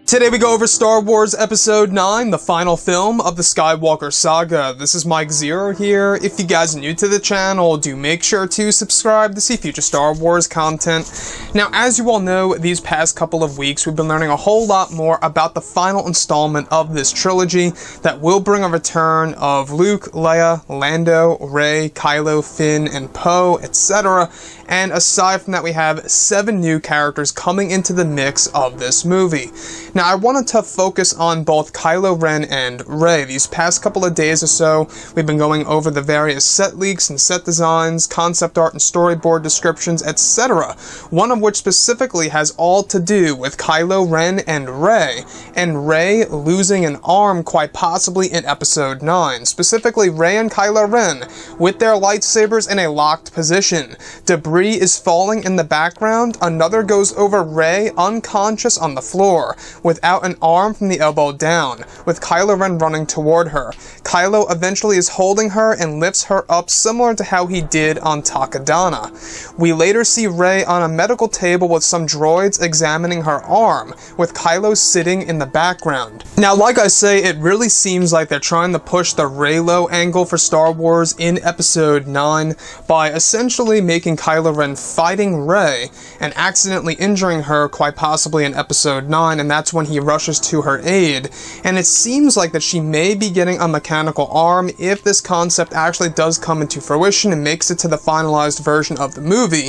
Today we go over Star Wars Episode 9, the final film of the Skywalker saga. This is Mike Zero here. If you guys are new to the channel, do make sure to subscribe to see future Star Wars content. Now, as you all know, these past couple of weeks we've been learning a whole lot more about the final installment of this trilogy that will bring a return of Luke, Leia, Lando, Rey, Kylo, Finn, and Poe, etc. And aside from that, we have 7 new characters coming into the mix of this movie. Now, I wanted to focus on both Kylo Ren and Rey. These past couple of days or so, we've been going over the various set leaks and set designs, concept art and storyboard descriptions, etc. One of which specifically has all to do with Kylo Ren and Rey losing an arm quite possibly in Episode 9. Specifically, Rey and Kylo Ren with their lightsabers in a locked position. Debris is falling in the background. Another goes over Rey unconscious on the floor, without an arm from the elbow down, with Kylo Ren running toward her. Kylo eventually is holding her and lifts her up similar to how he did on Takodana. We later see Rey on a medical table with some droids examining her arm, with Kylo sitting in the background. Now, like I say, it really seems like they're trying to push the Reylo angle for Star Wars in Episode 9 by essentially making Kylo Ren fighting Rey and accidentally injuring her quite possibly in Episode 9, and that's when he rushes to her aid, and it seems like that she may be getting a mechanical arm if this concept actually does come into fruition and makes it to the finalized version of the movie.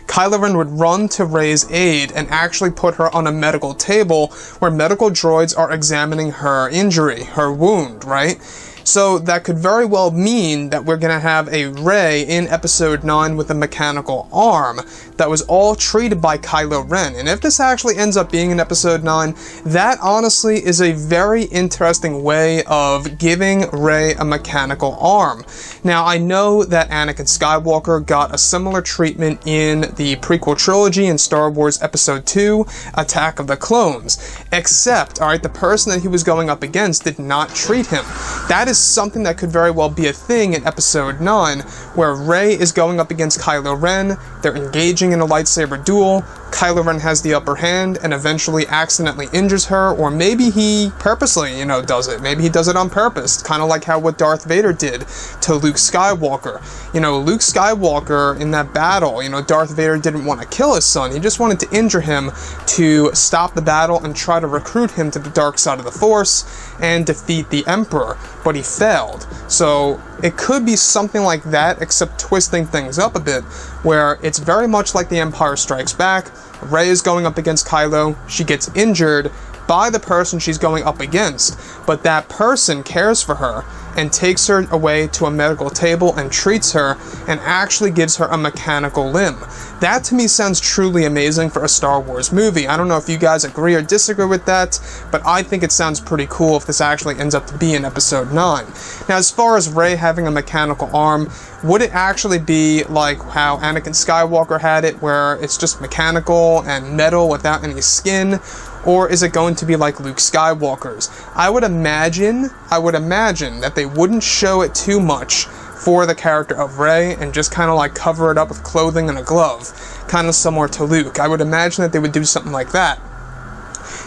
Kylo Ren would run to Rey's aid and actually put her on a medical table where medical droids are examining her injury, her wound, right? So that could very well mean that we're going to have a Rey in Episode 9 with a mechanical arm that was all treated by Kylo Ren. And if this actually ends up being in Episode 9, that honestly is a very interesting way of giving Rey a mechanical arm. Now, I know that Anakin Skywalker got a similar treatment in the prequel trilogy in Star Wars Episode 2, Attack of the Clones, except, alright, the person that he was going up against did not treat him. That is something that could very well be a thing in Episode 9, where Rey is going up against Kylo Ren, they're engaging in a lightsaber duel, Kylo Ren has the upper hand and eventually accidentally injures her, or maybe he purposely, does it. Maybe he does it on purpose, kind of like how what Darth Vader did to Luke Skywalker. Luke Skywalker in that battle, Darth Vader didn't want to kill his son, he just wanted to injure him to stop the battle and try to recruit him to the dark side of the Force and defeat the Emperor, but he failed. So it could be something like that, except twisting things up a bit, where it's very much like The Empire Strikes Back. Rey is going up against Kylo, she gets injured by the person she's going up against, but that person cares for her and takes her away to a medical table and treats her and actually gives her a mechanical limb. That to me sounds truly amazing for a Star Wars movie. I don't know if you guys agree or disagree with that, but I think it sounds pretty cool if this actually ends up to be in Episode 9. Now, as far as Rey having a mechanical arm, would it actually be like how Anakin Skywalker had it, where it's just mechanical and metal without any skin? Or is it going to be like Luke Skywalker's? I would imagine that they wouldn't show it too much for the character of Rey and just kind of like cover it up with clothing and a glove, kind of similar to Luke. I would imagine that they would do something like that.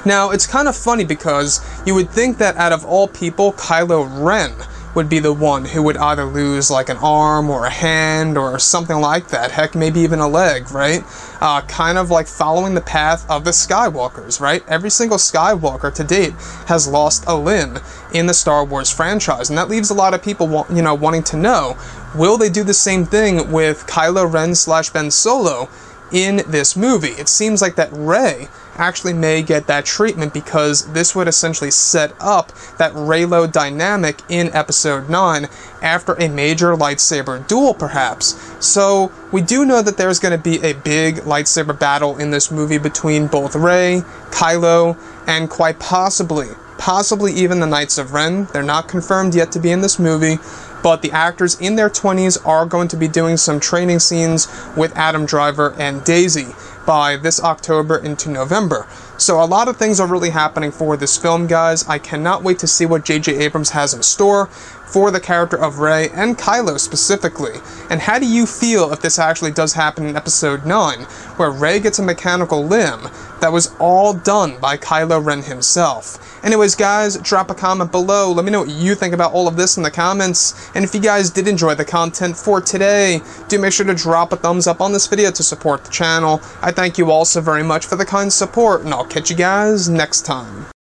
Now, it's kind of funny because you would think that out of all people, Kylo Ren would be the one who would either lose like an arm or a hand or something like that, heck, maybe even a leg, right? Kind of like following the path of the Skywalkers, right? Every single Skywalker to date has lost a limb in the Star Wars franchise, and that leaves a lot of people wanting to know, will they do the same thing with Kylo Ren / Ben Solo in this movie? It seems like that Rey actually may get that treatment because this would essentially set up that Reylo dynamic in Episode 9 after a major lightsaber duel, perhaps. So we do know that there's going to be a big lightsaber battle in this movie between both Rey, Kylo, and quite possibly even the Knights of Ren. They're not confirmed yet to be in this movie, but the actors in their 20s are going to be doing some training scenes with Adam Driver and Daisy by this October into November. So a lot of things are really happening for this film, guys. I cannot wait to see what J.J. Abrams has in store for the character of Rey and Kylo specifically? And how do you feel if this actually does happen in Episode 9, where Rey gets a mechanical limb that was all done by Kylo Ren himself? Anyways, guys, drop a comment below. Let me know what you think about all of this in the comments. And if you guys did enjoy the content for today, do make sure to drop a thumbs up on this video to support the channel. I thank you all so very much for the kind support, and I'll catch you guys next time.